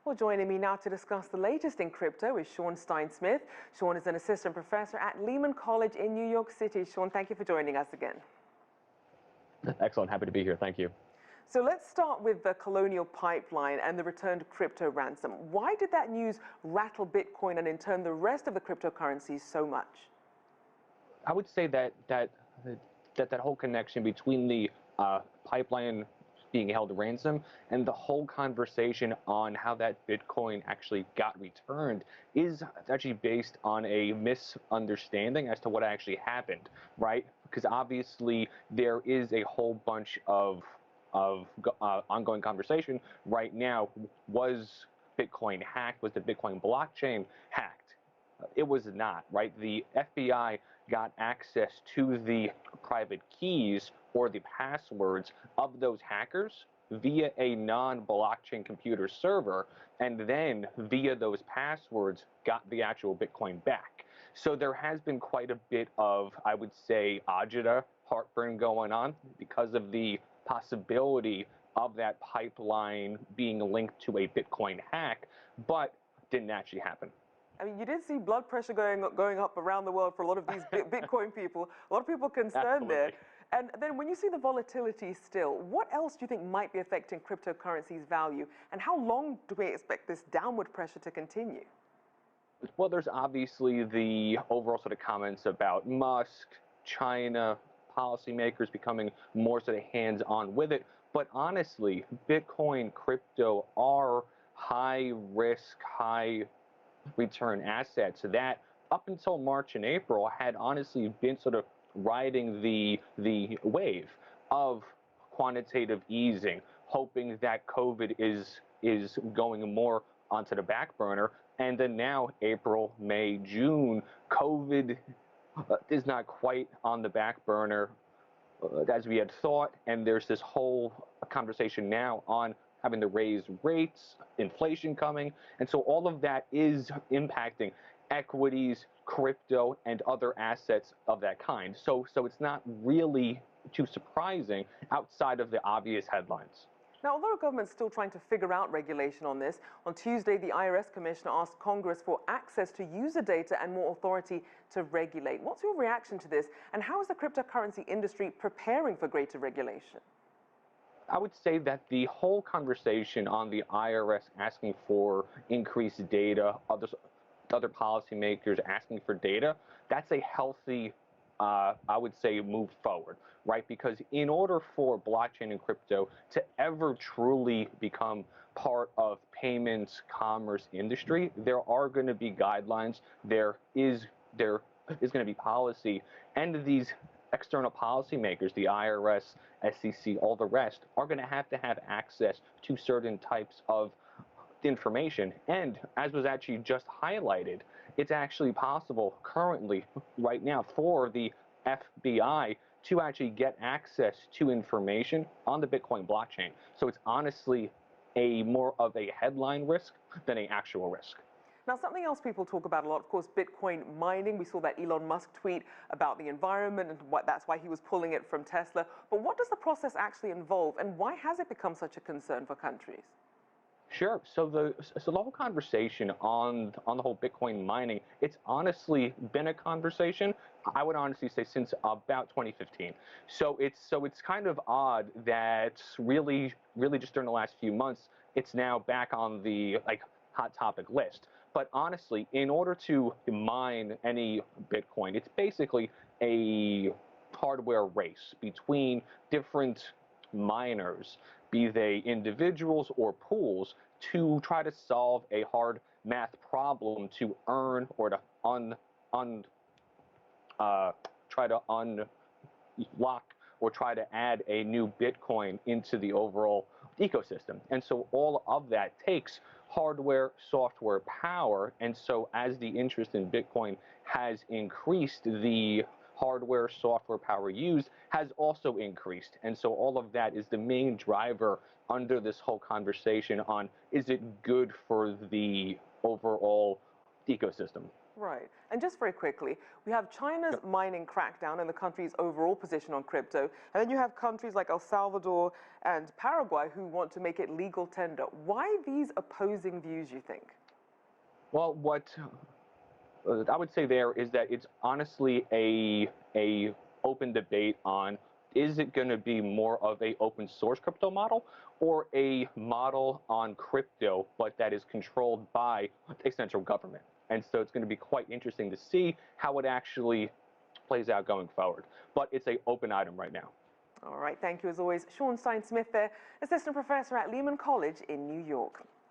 Well, joining me now to discuss the latest in crypto is Sean Stein Smith. Sean is an assistant professor at Lehman College in New York City. Sean, thank you for joining us again. Excellent. Happy to be here. Thank you. So let's start with the Colonial Pipeline and the returned crypto ransom. Why did that news rattle Bitcoin and in turn the rest of the cryptocurrencies so much? I would say that whole connection between the pipeline being held ransom and the whole conversation on how that Bitcoin actually got returned is actually based on a misunderstanding as to what actually happened, right? Because obviously there is a whole bunch of ongoing conversation right now. Was Bitcoin hacked? Was the Bitcoin blockchain hacked? It was not, right? The FBI got access to the private keys or the passwords of those hackers via a non-blockchain computer server, and then via those passwords got the actual Bitcoin back. So there has been quite a bit of, I would say, agita, heartburn going on because of the possibility of that pipeline being linked to a Bitcoin hack, but didn't actually happen. I mean, you did see blood pressure going up around the world for a lot of these Bitcoin people. A lot of people concerned there. And then when you see the volatility still, what else do you think might be affecting cryptocurrency's value? And how long do we expect this downward pressure to continue? Well, there's obviously the overall sort of comments about Musk, China, policymakers becoming more sort of hands-on with it. But honestly, Bitcoin, crypto are high risk, high return assets that up until March and April had honestly been sort of riding the wave of quantitative easing, hoping that COVID is going more onto the back burner. And then now April, May, June, COVID is not quite on the back burner as we had thought. And there's this whole conversation now on having to raise rates, inflation coming. And so all of that is impacting equities, crypto, and other assets of that kind. So it's not really too surprising outside of the obvious headlines. Now, although government's still trying to figure out regulation on this, on Tuesday, the IRS Commissioner asked Congress for access to user data and more authority to regulate. What's your reaction to this? And how is the cryptocurrency industry preparing for greater regulation? I would say that the whole conversation on the IRS asking for increased data, other policymakers asking for data, that's a healthy, I would say, move forward, right? Because in order for blockchain and crypto to ever truly become part of payments, commerce industry, there are going to be guidelines, there is going to be policy, and these external policymakers, the IRS, SEC, all the rest, are going to have access to certain types of information. And as was actually just highlighted, it's actually possible currently, right now, for the FBI to actually get access to information on the Bitcoin blockchain. So it's honestly more of a headline risk than an actual risk. Now, something else people talk about a lot, of course, Bitcoin mining. We saw that Elon Musk tweet about the environment and that's why he was pulling it from Tesla. But what does the process actually involve, and why has it become such a concern for countries? Sure. So the whole conversation on the whole Bitcoin mining, it's honestly been a conversation, I would honestly say, since about 2015. So it's kind of odd that really just during the last few months, it's now back on the hot topic list. But honestly, in order to mine any Bitcoin, it's basically a hardware race between different miners, be they individuals or pools, to try to solve a hard math problem to earn or to try to unlock or try to add a new Bitcoin into the overall ecosystem. And so all of that takes hardware, software, power. And so as the interest in Bitcoin has increased, the hardware, software, power used has also increased. And so all of that is the main driver under this whole conversation on, is it good for the overall ecosystem? Right. And just very quickly, we have China's mining crackdown and the country's overall position on crypto. And then you have countries like El Salvador and Paraguay who want to make it legal tender. Why these opposing views, you think? Well, what I would say there is that it's honestly a open debate on, is it going to be more of a open source crypto model or a model on crypto but that is controlled by a central government. And so it's going to be quite interesting to see how it actually plays out going forward. But it's an open item right now. All right. Thank you as always. Sean Stein Smith there, assistant professor at Lehman College in New York.